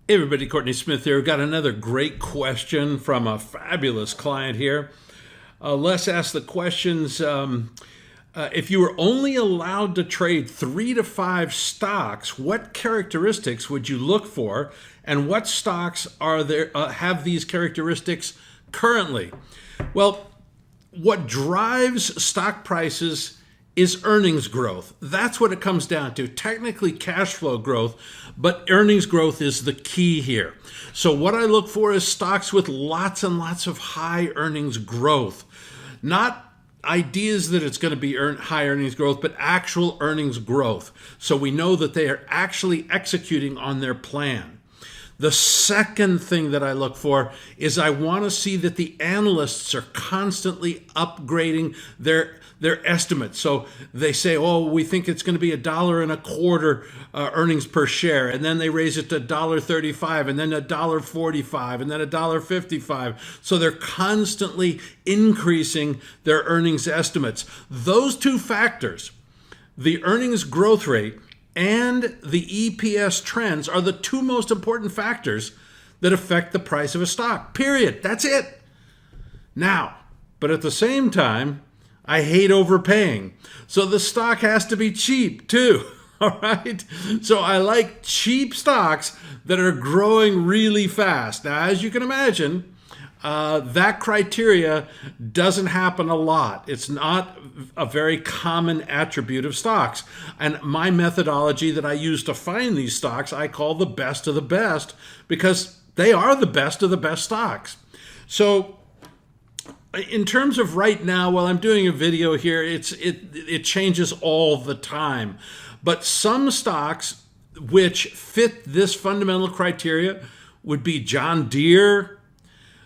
Hey everybody, Courtney Smith here. We've got another great question from a fabulous client here. Les asked the questions, if you were only allowed to trade 3 to 5 stocks, what characteristics would you look for? And what stocks are there have these characteristics currently? Well, what drives stock prices is earnings growth. That's what it comes down to. Technically cash flow growth, but earnings growth is the key here. So what I look for is stocks with lots and lots of high earnings growth. Not ideas that it's going to be high earnings growth, but actual earnings growth. So we know that they are actually executing on their plan. The second thing that I look for is I want to see that the analysts are constantly upgrading their estimates. So they say, oh, we think it's going to be $1.25 earnings per share, and then they raise it to $1.35, and then $1.45, and then $1.55. So they're constantly increasing their earnings estimates. Those two factors, the earnings growth rate and the EPS trends, are the two most important factors that affect the price of a stock, period. That's it. Now, but at the same time, I hate overpaying. So the stock has to be cheap too, all right? So I like cheap stocks that are growing really fast. Now, as you can imagine, that criteria doesn't happen a lot. It's not a very common attribute of stocks. And my methodology that I use to find these stocks, I call the best of the best, because they are the best of the best stocks. So in terms of right now, while I'm doing a video here, it changes all the time. But some stocks which fit this fundamental criteria would be John Deere,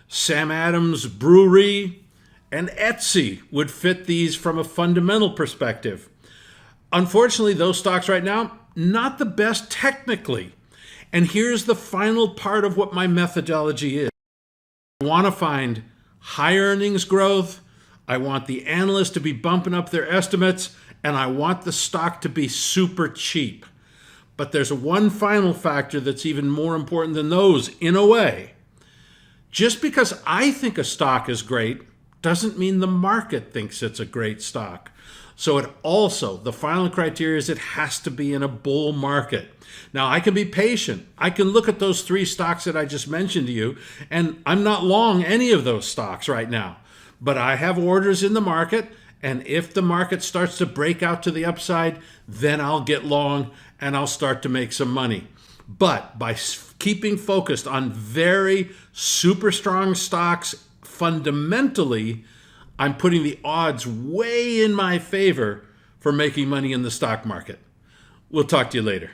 Sam Adams Brewery, and Etsy would fit these from a fundamental perspective. Unfortunately, those stocks right now, not the best technically. And here's the final part of what my methodology is. I want to find high earnings growth, I want the analysts to be bumping up their estimates, and I want the stock to be super cheap. But there's one final factor that's even more important than those in a way. Just because I think a stock is great doesn't mean the market thinks it's a great stock. So the final criteria is it has to be in a bull market. Now, I can be patient. I can look at those 3 stocks that I just mentioned to you, and I'm not long any of those stocks right now. But I have orders in the market, and if the market starts to break out to the upside, then I'll get long and I'll start to make some money. But by keeping focused on very super strong stocks fundamentally, I'm putting the odds way in my favor for making money in the stock market. We'll talk to you later.